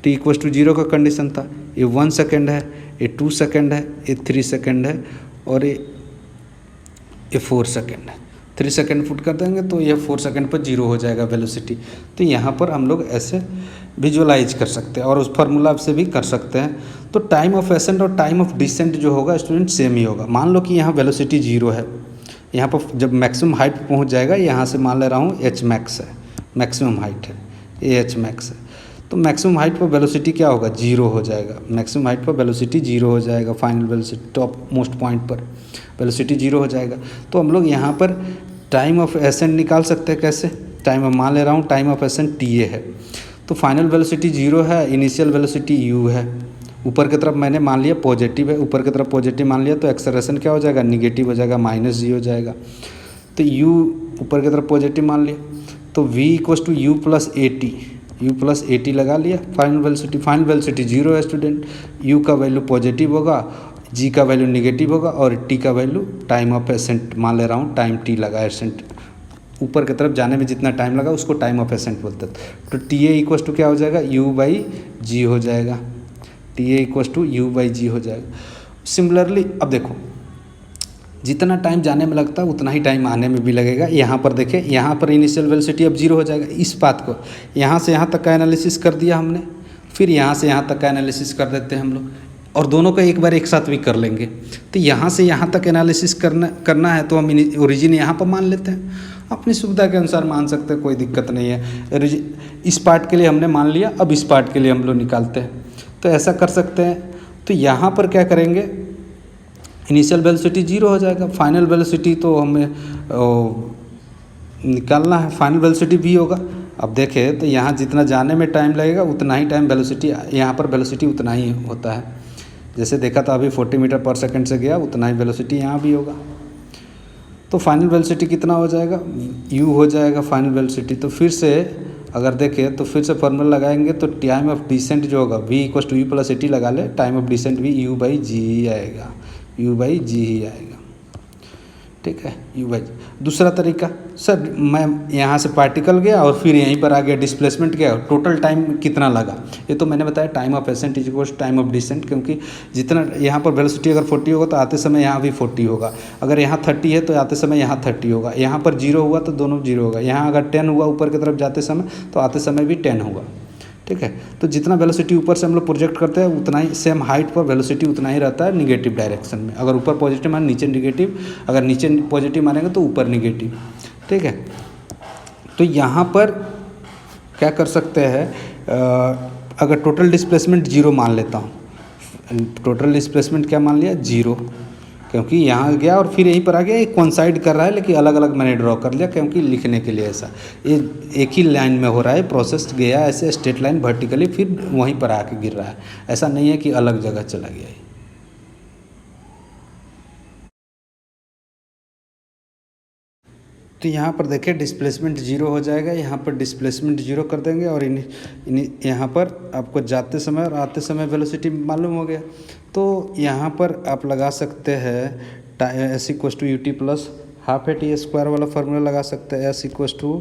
टी इक्वस टू 0 का कंडीशन था, ये 1 सेकेंड है, ये 2 सेकेंड है, ये 3 सेकेंड है और ये 4 सेकेंड है। 3 सेकेंड पुट कर देंगे तो ये 4 सेकेंड पर 0 हो जाएगा वेलोसिटी। तो यहाँ पर हम लोग ऐसे विजुअलाइज कर सकते हैं और उस फार्मूला से भी कर सकते हैं। तो टाइम ऑफ एसेंट और टाइम ऑफ डिसेंट जो होगा स्टूडेंट सेम ही होगा। मान लो कि यहाँ वेलोसिटी 0 है, यहाँ पर जब मैक्सिमम हाइट पर पहुँच जाएगा, यहाँ से मान ले रहा हूँ एच मैक्स है, मैक्सिमम हाइट है, ये एच मैक्स है, तो मैक्सिमम हाइट पर वेलोसिटी क्या होगा 0 हो जाएगा, मैक्सिमम हाइट पर वेलोसिटी 0 हो जाएगा, final velocity top most point पर वेलोसिटी 0 हो जाएगा। तो हम लोग यहाँ पर टाइम ऑफ एसेंट निकाल सकते हैं कैसे, टाइम मान ले रहा हूँ time of accent T A है, तो फाइनल वेलोसिटी 0 है, इनिशियल वेलोसिटी u है, ऊपर की तरफ मैंने मान लिया पॉजिटिव है, ऊपर की तरफ पॉजिटिव मान लिया तो एक्सेलरेशन क्या हो जाएगा निगेटिव हो जाएगा, -g हो जाएगा। तो u ऊपर की तरफ पॉजिटिव मान लिया तो v equals to u plus a t, u plus a t लगा लिया, फाइनल वेलोसिटी 0 है स्टूडेंट, u का वैल्यू पॉजिटिव होगा, g का वैल्यू निगेटिव होगा और t का वैल्यू टाइम ऑफ एसेंट मान ले रहा हूँ, टाइम t लगा, एसेंट ऊपर की तरफ जाने में जितना टाइम लगा उसको टाइम ऑफ एसेंट बोलते हैं। तो टी ए इक्वस टू क्या हो जाएगा u/g हो जाएगा, T a equals to u/g हो जाएगा। सिमिलरली अब देखो जितना टाइम जाने में लगता है उतना ही टाइम आने में भी लगेगा। यहाँ पर देखें, यहाँ पर इनिशियल वेलोसिटी अब 0 हो जाएगा। इस बात को यहाँ से यहाँ तक का एनालिसिस कर दिया हमने, फिर यहाँ से यहाँ तक का एनालिसिस कर देते हैं हम लोग, और दोनों का एक बार एक साथ भी कर लेंगे। तो यहाँ से यहाँ तक एनालिसिस करना है तो हम ओरिजिन यहाँ पर मान लेते हैं, अपनी सुविधा के अनुसार मान सकते हैं, कोई दिक्कत नहीं है। इस पार्ट के लिए हमने मान लिया, अब इस पार्ट के लिए हम लोग निकालते हैं, तो ऐसा कर सकते हैं। तो यहाँ पर क्या करेंगे, इनिशियल वेलोसिटी 0 हो जाएगा, फाइनल वेलोसिटी तो हमें निकालना है, फाइनल वेलोसिटी भी होगा। अब देखें तो यहाँ जितना जाने में टाइम लगेगा उतना ही टाइम वेलोसिटी, यहाँ पर वेलोसिटी उतना ही होता है। जैसे देखा था अभी 40 मीटर पर सेकंड से गया, उतना ही वेलोसिटी यहाँ भी होगा। तो फाइनल वेलोसिटी कितना हो जाएगा, u हो जाएगा फाइनल वेलोसिटी। तो फिर से अगर देखें तो फिर से फार्मूला लगाएंगे तो टाइम ऑफ डिसेंट जो होगा v equals to u plus a t लगा ले, टाइम ऑफ डिसेंट भी u/g ही आएगा, u/g ही आएगा, ठीक है, u/g। दूसरा तरीका, सर मैं यहाँ से पार्टिकल गया और फिर यहीं पर आ गया डिस्प्लेसमेंट गया, टोटल टाइम कितना लगा, ये तो मैंने बताया time of ascent is equal time of descent, क्योंकि जितना यहाँ पर वेलोसिटी अगर 40 होगा तो आते समय यहाँ भी 40 होगा, अगर यहाँ 30 है तो आते समय यहाँ 30 होगा, यहाँ पर 0 हुआ तो दोनों 0 होगा, यहाँ अगर 10 हुआ ऊपर की तरफ जाते समय तो आते समय भी 10 होगा, ठीक है। तो जितना वेलोसिटी ऊपर से हम लोग प्रोजेक्ट करते हैं उतना ही सेम हाइट पर वेलोसिटी उतना ही रहता है निगेटिव डायरेक्शन में। अगर ऊपर पॉजिटिव माने नीचे निगेटिव, अगर नीचे पॉजिटिव मानेंगे तो ऊपर निगेटिव, ठीक है। तो यहाँ पर क्या कर सकते हैं, अगर टोटल डिस्प्लेसमेंट 0 मान लेता हूँ, टोटल डिस्प्लेसमेंट क्या मान लिया 0, क्योंकि यहाँ गया और फिर यहीं पर आ गया, एक कोइंसाइड कर रहा है लेकिन अलग अलग मैंने ड्रॉ कर लिया क्योंकि लिखने के लिए ऐसा, ये एक ही लाइन में हो रहा है प्रोसेस, गया ऐसे स्ट्रेट लाइन वर्टिकली फिर वहीं पर आके गिर रहा है, ऐसा नहीं है कि अलग जगह चला गया है। तो यहाँ पर देखिए डिस्प्लेसमेंट 0 हो जाएगा, यहाँ पर डिस्प्लेसमेंट 0 कर देंगे और यहाँ पर आपको जाते समय और आते समय वेलोसिटी मालूम हो गया। तो यहाँ पर आप लगा सकते हैं s equals to u t plus half a t square वाला फार्मूला लगा सकते हैं, s equals to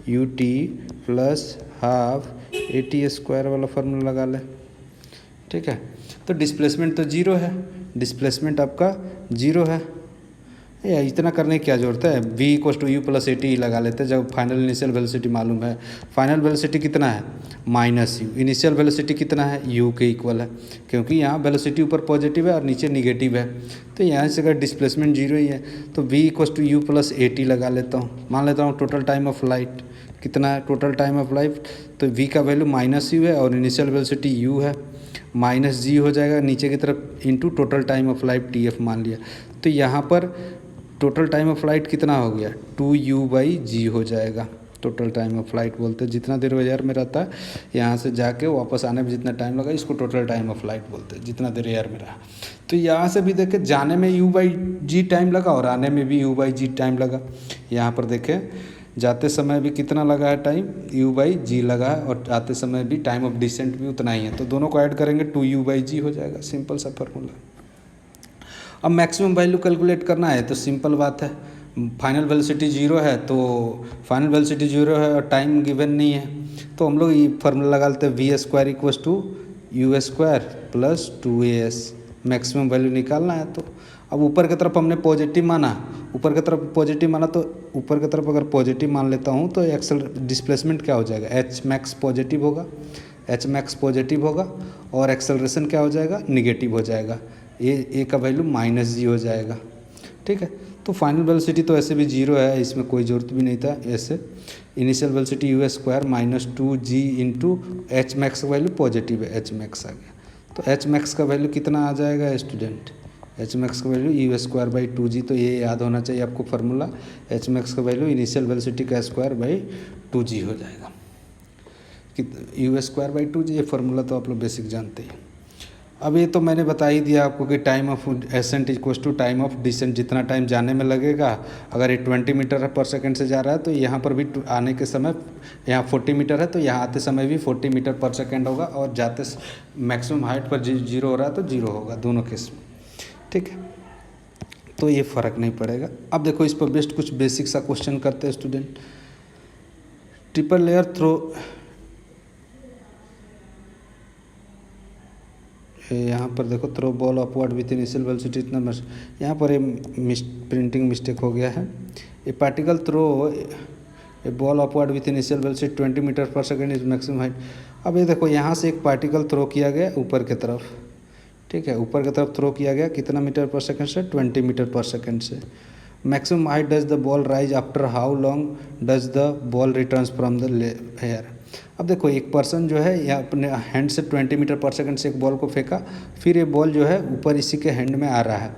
u t plus half a t square वाला फार्मूला लगा लें, ठीक है। तो डिस्प्लेसमेंट तो 0 है, डिस्प्लेसमेंट आपका 0 है, या इतना करने की क्या ज़रूरत है, v equals to u plus a t लगा लेते हैं जब फाइनल इनिशियल वेलोसिटी मालूम है। फाइनल वेलोसिटी कितना है -u, इनिशियल वेलोसिटी कितना है u के इक्वल है, क्योंकि यहाँ वेलोसिटी ऊपर पॉजिटिव है और नीचे निगेटिव है, तो यहाँ से अगर डिस्प्लेसमेंट 0 ही है तो v equals to u plus a t लगा लेता हूँ। मान लेता हूँ टोटल टाइम ऑफ लाइट कितना है, टोटल टाइम ऑफ लाइट तो v का वैल्यू -u है और इनिशियल वेलोसिटी u है, -g हो जाएगा नीचे की तरफ into total time of light TF मान लिया। तो यहाँ पर टोटल टाइम ऑफ फ्लाइट कितना हो गया 2u/g हो जाएगा, टोटल टाइम ऑफ फ्लाइट बोलते हैं। जितना देर एयर में रहता है, यहाँ से जाके वापस आने में जितना टाइम लगा, इसको टोटल टाइम ऑफ फ्लाइट बोलते हैं, जितना देर एयर में रहा। तो यहाँ से भी देखें, जाने में u/g टाइम लगा और आने में भी u/g टाइम लगा। यहाँ पर देखें, जाते समय भी कितना लगा है टाइम, u/g लगा है, और आते समय भी टाइम ऑफ डिसेंट भी उतना ही है। तो दोनों को ऐड करेंगे 2u/g हो जाएगा, सिंपल सा फार्मूला। अब मैक्सिमम वैल्यू कैलकुलेट करना है तो सिंपल बात है, फाइनल वेलोसिटी 0 है, तो फाइनल वेलोसिटी 0 है और टाइम गिवन नहीं है, तो हम लोग ये फार्मूला लगा लेते हैं, v² = u² + 2as। Maximum value निकालना है। तो अब ऊपर की तरफ हमने पॉजिटिव माना, ऊपर की तरफ पॉजिटिव माना, तो ऊपर की तरफ अगर पॉजिटिव मान लेता हूँ तो एक्सल डिस्प्लेसमेंट क्या हो जाएगा, hmax पॉजिटिव होगा, hmax पॉजिटिव होगा, और एक्सेलरेशन क्या हो जाएगा, निगेटिव हो जाएगा। ए का वैल्यू -g हो जाएगा। ठीक है, तो फाइनल वेलोसिटी तो ऐसे भी 0 है, इसमें कोई ज़रूरत भी नहीं था। ऐसे initial velocity u² - 2g into hmax का वैल्यू पॉजिटिव है, hmax आ गया। तो hmax का वैल्यू कितना आ जाएगा स्टूडेंट, hmax का वैल्यू u²/2g। तो ये याद होना चाहिए आपको फार्मूला, hmax का वैल्यू इनिशियल वेलोसिटी का स्क्वायर/2g हो जाएगा। u²/2g, ये फार्मूला तो आप लोग बेसिक जानते हैं। अब ये तो मैंने बता ही दिया आपको कि time of ascent = time of descent. जितना टाइम जाने में लगेगा, अगर ये 20 मीटर पर सेकंड से जा रहा है तो यहाँ पर भी आने के समय यहाँ 40 मीटर है, तो यहाँ आते समय भी 40 मीटर पर सेकंड होगा, और जाते मैक्सिमम हाइट पर 0 हो रहा है तो 0 होगा दोनों केस में। ठीक है, तो ये फ़र्क नहीं पड़ेगा। अब देखो, इस पर बेस्ड कुछ बेसिक सा क्वेश्चन करते हैं स्टूडेंट। ट्रिपल लेयर थ्रो, यहाँ पर देखो, throw ball upward with initial velocity इतना, यहाँ पर ये प्रिंटिंग मिस्टेक हो गया है। A particle throw a ball upward with initial velocity 20 metre per second is maximum height. अब ये देखो, यहाँ से एक पार्टिकल थ्रो किया गया ऊपर की तरफ। ठीक है, ऊपर की तरफ थ्रो किया गया, कितना मीटर पर सेकंड से, 20 मीटर पर सेकंड से। Maximum height does the ball rise after how long does the ball returns from the air. अब देखो, एक पर्सन जो है या अपने हैंड से 20 मीटर पर सेकंड से एक बॉल को फेंका, फिर ये बॉल जो है ऊपर इसी के हैंड में आ रहा है,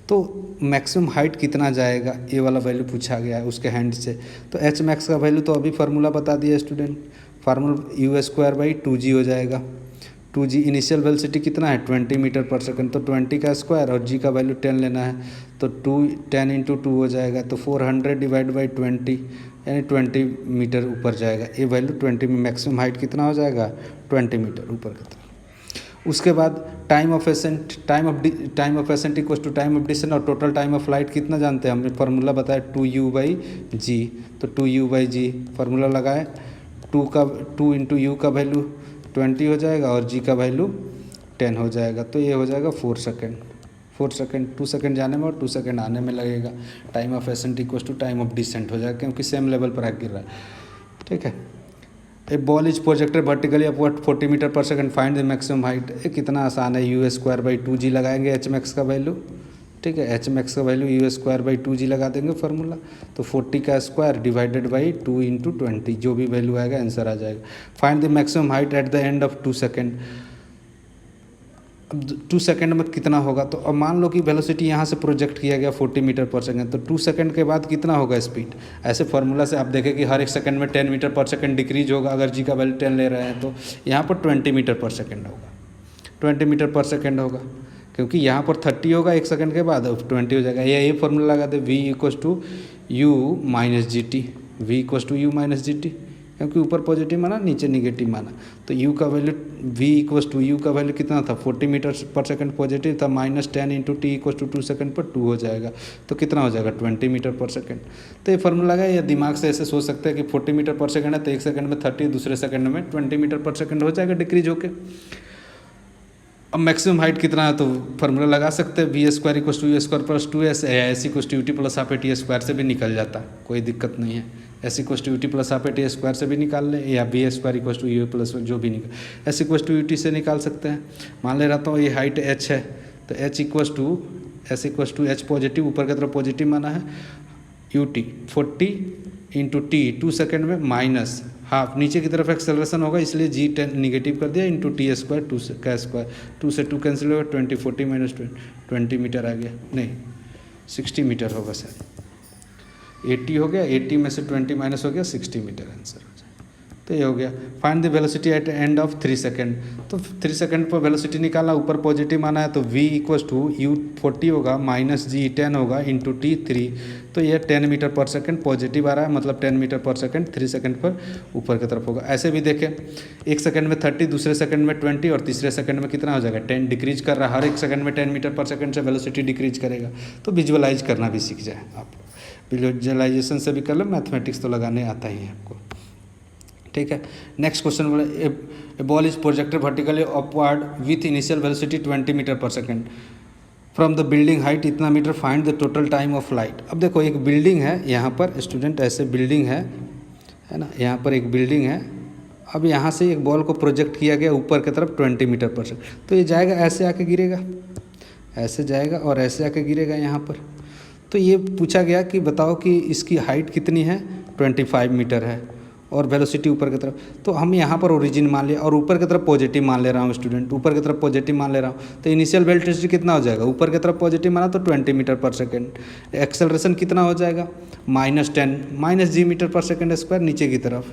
तो मैक्सिमम हाइट कितना जाएगा, ये वाला वैल्यू पूछा गया है उसके हैंड से। तो hmax का वैल्यू तो अभी फार्मूला बता दिया स्टूडेंट, फार्मूला u²/2g हो जाएगा। 2g इनिशियल वेलोसिटी कितना है, 20 मीटर पर सेकंड, तो 20 का स्क्वायर और g का वैल्यू 10 लेना है, तो 10 × 2 हो जाएगा, तो 400 / 20 यानी 20 मीटर ऊपर जाएगा। ये वैल्यू 20 में मैक्सिमम हाइट कितना हो जाएगा, 20 मीटर ऊपर की तरफ। उसके बाद time of ascent = time of descent, और टोटल टाइम ऑफ फ्लाइट कितना जानते हैं, हमने फार्मूला बताया 2u/g। तो 2u/g फार्मूला लगाए, 2 × u का वैल्यू 20 हो जाएगा और g का वैल्यू 10 हो जाएगा, तो ये हो जाएगा 4 सेकेंड। 2 सेकेंड जाने में और 2 सेकेंड आने में लगेगा। Time of ascent = time of descent हो जाएगा, क्योंकि सेम लेवल पर आके गिर रहा है। ठीक है, a ball is projected vertically upward 40 metre per second, find the maximum height. ये कितना आसान है, u²/2g लगाएंगे hmax का वैल्यू। ठीक है, hmax का वैल्यू u²/2g लगा देंगे फार्मूला, तो 40 का स्क्वायर / 2 × 20, जो भी वैल्यू आएगा आंसर आ जाएगा। Find the maximum height at the end of 2 second. अब 2 सेकंड में कितना होगा, तो अब मान लो कि वेलोसिटी यहाँ से प्रोजेक्ट किया गया 40 मीटर पर सेकंड, तो 2 सेकंड के बाद कितना होगा स्पीड। ऐसे फार्मूला से आप देखें कि हर एक सेकंड में 10 मीटर पर सेकंड डिक्रीज होगा, अगर जी का वैल्यू 10 ले रहे हैं तो यहाँ पर 20 मीटर पर सेकंड होगा, 20 मीटर पर सेकंड होगा, क्योंकि यहाँ पर 30 होगा एक सेकंड के बाद, 20 हो जाएगा। ये फार्मूला लगा दे, v = u - gt, क्योंकि ऊपर पॉजिटिव माना नीचे निगेटिव माना, तो u का वैल्यू u का वैल्यू कितना था, 40 मीटर पर सेकंड पॉजिटिव था, -10 × t = 2 सेकंड पर 2 हो जाएगा, तो कितना हो जाएगा 20 मीटर पर सेकंड। तो ये फार्मूला है, या दिमाग से ऐसे सोच सकते हैं कि 40 मीटर पर सेकंड है तो एक सेकंड में 30, दूसरे सेकंड में 20 मीटर पर सेकंड हो जाएगा डिक्रीज होके। अब मैक्सिमम हाइट कितना है, तो फार्मूला लगा सकते हैं, v² = u² + 2s, s = ut + ½ से भी निकल जाता, कोई दिक्कत नहीं है। s = ut + ½ से भी निकाल लें, या v² = u + जो भी निकाल, s = ut से निकाल सकते हैं। मान ले रहता हूँ ये हाइट h है, तो s = h पॉजिटिव, ऊपर की तरफ पॉजिटिव माना है, ut 40 × t 2 सेकंड में माइनस हाफ, नीचे की तरफ एक्सेलरेशन होगा इसलिए g 10 निगेटिव कर दिया, इंटू t स्क्वायर 2 का स्क्वायर, 2 से 2 कैंसिल होगा, 20 40 - 20 मीटर आ गया, नहीं 60 मीटर होगा सर। 80 हो गया, 80 में से 20 माइनस हो गया 60 मीटर आंसर हो जाएगा। तो ये हो गया। Find the velocity at end of 3 second. तो 3 सेकेंड पर वेलोसिटी निकालना, ऊपर पॉजिटिव आना है तो v इक्वस टू u 40 होगा माइनस g 10 होगा इंटू t 3। तो ये 10 मीटर पर सेकेंड पॉजिटिव आ रहा है, मतलब 10 मीटर पर सेकेंड 3 सेकेंड पर ऊपर की तरफ होगा। ऐसे भी देखें, एक सेकेंड में 30, दूसरे सेकेंड में 20 और तीसरे सेकेंड में कितना हो जाएगा 10 डिक्रीज कर रहा है। हर एक सेकेंड में 10 मीटर पर सेकेंड से वेलोसिटी डिक्रीज करेगा। तो विजुअलाइज करना भी सीख जाए आप, विजुअलाइजेशन से भी कर लो, मैथमेटिक्स तो लगाने आता ही है आपको। ठीक है। नेक्स्ट क्वेश्चन बोला a ball is projected vertically upward with initial velocity 20 metre per second from the building height इतना मीटर, find the total time of flight. अब देखो एक बिल्डिंग है यहाँ पर स्टूडेंट, ऐसे बिल्डिंग है ना, यहाँ पर एक बिल्डिंग है। अब यहाँ से एक बॉल को प्रोजेक्ट किया गया ऊपर की तरफ 20 मीटर पर सेकेंड, तो ये जाएगा ऐसे आके गिरेगा, ऐसे जाएगा और ऐसे आके गिरेगा यहाँ पर। तो ये पूछा गया कि बताओ कि इसकी हाइट कितनी है, 25 मीटर है और वेलोसिटी ऊपर की तरफ। तो हम यहाँ पर ओरिजिन मान लिया और ऊपर की तरफ पॉजिटिव मान ले रहा हूँ स्टूडेंट, ऊपर की तरफ पॉजिटिव मान ले रहा हूँ। तो इनिशियल वेलोसिटी कितना हो जाएगा, ऊपर की तरफ पॉजिटिव माना तो 20 मीटर पर सेकेंड। एक्सेलरेशन कितना हो जाएगा -10 minus g metre per second square नीचे की तरफ।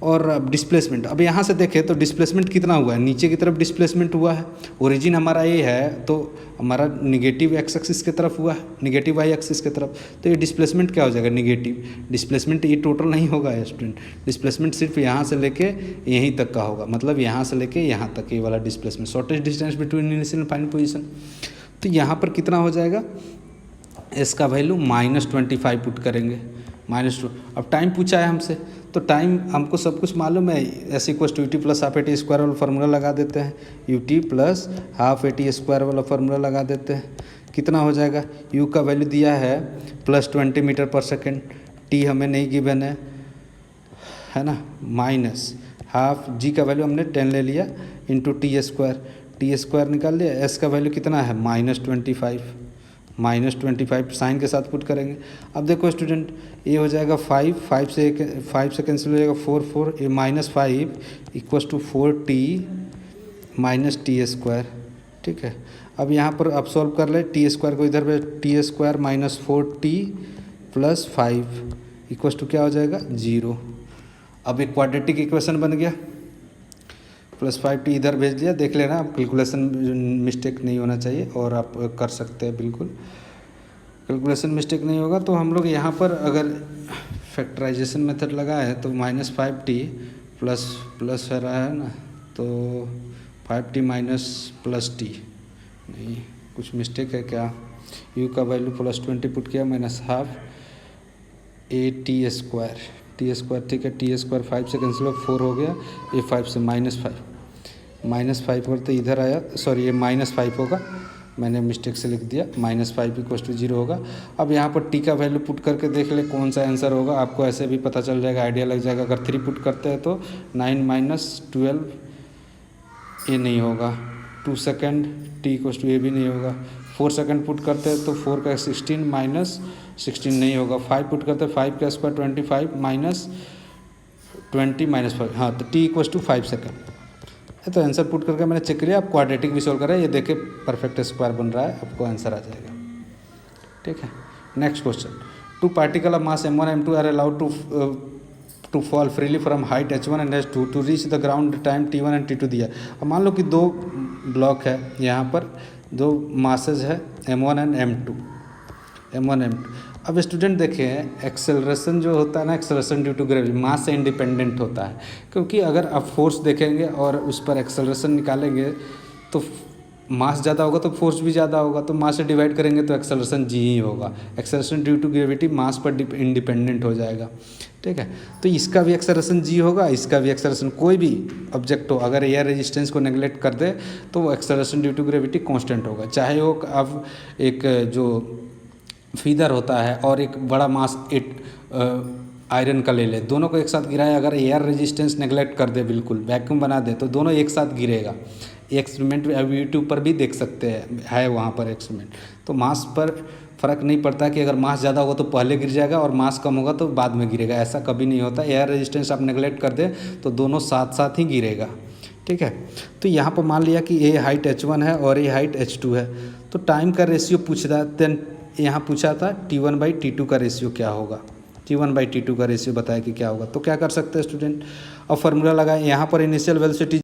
और अब डिस्प्लेसमेंट, अब यहाँ से देखें तो डिस्प्लेसमेंट कितना हुआ है, नीचे की तरफ डिस्प्लेसमेंट हुआ है। ओरिजिन हमारा ये है तो हमारा निगेटिव एक्स एक्सिस की तरफ हुआ है, निगेटिव वाई एक्सिस की तरफ। तो ये डिस्प्लेसमेंट क्या हो जाएगा, निगेटिव डिस्प्लेसमेंट। ये टोटल नहीं होगा स्टूडेंट, डिस्प्लेसमेंट सिर्फ यहाँ से लेके यहीं तक का होगा, मतलब यहाँ से लेके यहाँ तक ये वाला displacement, shortest distance between initial and final position. तो यहाँ पर कितना हो जाएगा, इसका वैल्यू -25 पुट करेंगे, -2। अब टाइम पूछा है हमसे, तो टाइम हमको सब कुछ मालूम है, s equals to u t plus half a t square वाला फार्मूला लगा देते हैं, u t plus half a t square वाला फार्मूला लगा देते हैं। कितना हो जाएगा, यू का वैल्यू दिया है +20 मीटर पर सेकेंड, टी हमें नहीं गिवन है ना, माइनस हाफ जी का वैल्यू हमने 10 ले लिया इंटू टी स्क्वायर निकाल लिया। एस का वैल्यू कितना है -25 साइन के साथ पुट करेंगे। अब देखो स्टूडेंट, ये हो जाएगा 5 से कैंसिल हो जाएगा 4 ये -5 equals to 4t minus t square. ठीक है। अब यहाँ पर अब सॉल्व कर ले, टी स्क्वायर को इधर पे T square -4t + 5 equals to क्या हो जाएगा 0। अब एक क्वाड्रेटिक इक्वेशन बन गया, +5t इधर भेज दिया। देख लेना आप, कैलकुलेशन मिस्टेक नहीं होना चाहिए और आप कर सकते हैं, बिल्कुल कैलकुलेशन मिस्टेक नहीं होगा। तो हम लोग यहाँ पर अगर फैक्टराइजेशन मेथड लगाए तो -5t प्लस है रहा है ना, तो 5t + t नहीं, कुछ मिस्टेक है क्या, u का वैल्यू +20 पुट किया -हाफ टी स्क्वायर। ठीक है, टी स्क्वायर 5 से कैंसिल हो 4 हो गया, ये 5 से -5 करते इधर आया, सॉरी ये -5 होगा, मैंने मिस्टेक से लिख दिया, -5 इक्वस टू 0 होगा। अब यहाँ पर टी का वैल्यू पुट करके देख ले कौन सा आंसर होगा, आपको ऐसे भी पता चल जाएगा, आइडिया लग जाएगा। अगर 3 पुट करते हैं तो 9 - 12 ये नहीं होगा, 2 सेकेंड टी इक्वस टू ये भी नहीं होगा। 4 सेकेंड पुट करते हैं तो 4 का 16 - 16 नहीं होगा। 5 पुट करते हैं 5 का स्क्वायर 25 -20 -5, हाँ तो टी इक्वस टू 5 सेकेंड। तो आंसर पुट करके मैंने चेक किया, आप क्वाड्रेटिक भी सोल्व कर रहे हैं, ये देखिए परफेक्ट स्क्वायर बन रहा है, आपको आंसर आ जाएगा। ठीक है। Next question, 2 particle of mass m1 m2 are allowed to fall freely from height h1 and h2 to reach the ground time t1 and t2 दिया। अब मान लो कि 2 ब्लॉक है, यहाँ पर 2 मासेज है m1 एंड m2। अब स्टूडेंट देखें, एक्सेलरेशन जो होता है ना, एक्सेलरेशन ड्यू टू ग्रेविटी मास से इंडिपेंडेंट होता है, क्योंकि अगर आप फोर्स देखेंगे और उस पर एक्सेलरेशन निकालेंगे तो मास ज़्यादा होगा तो फोर्स भी ज़्यादा होगा, तो मास से डिवाइड करेंगे तो एक्सेलरेशन जी ही होगा। एक्सेलरेशन ड्यू टू ग्रेविटी मास पर इंडिपेंडेंट हो जाएगा। ठीक है, तो इसका भी एक्सेलरेशन जी होगा, इसका भी एक्सेलरेशन, कोई भी ऑब्जेक्ट हो अगर एयर रेजिस्टेंस को नेगलेक्ट कर दे तो वो acceleration due to gravity constant होगा। चाहे वो अब एक जो फीदर होता है और एक बड़ा मास आयरन का ले ले, दोनों को एक साथ गिराए, अगर एयर रेजिस्टेंस नेगलेक्ट कर दे, बिल्कुल वैक्यूम बना दे, तो दोनों एक साथ गिरेगा। एक्सपेरिमेंट यूट्यूब पर भी देख सकते हैं, है वहाँ पर एक्सपेरिमेंट। तो मास पर फ़र्क नहीं पड़ता कि अगर मास ज़्यादा होगा तो पहले गिर जाएगा और मास कम होगा तो बाद में गिरेगा, ऐसा कभी नहीं होता। एयर रेजिस्टेंस आप नेगलेक्ट कर दे तो दोनों साथ साथ ही गिरेगा। ठीक है, तो यहाँ पर मान लिया कि ये हाइट h1 है और ये हाइट h2 है, तो टाइम का रेशियो पूछ रहा है। देन यहाँ पूछा था t1/t2 का रेशियो क्या होगा। T1/T2 का रेशियो बताया कि क्या होगा। तो क्या कर सकते हैं स्टूडेंट, अब फार्मूला लगाए, यहाँ पर इनिशियल वेलोसिटी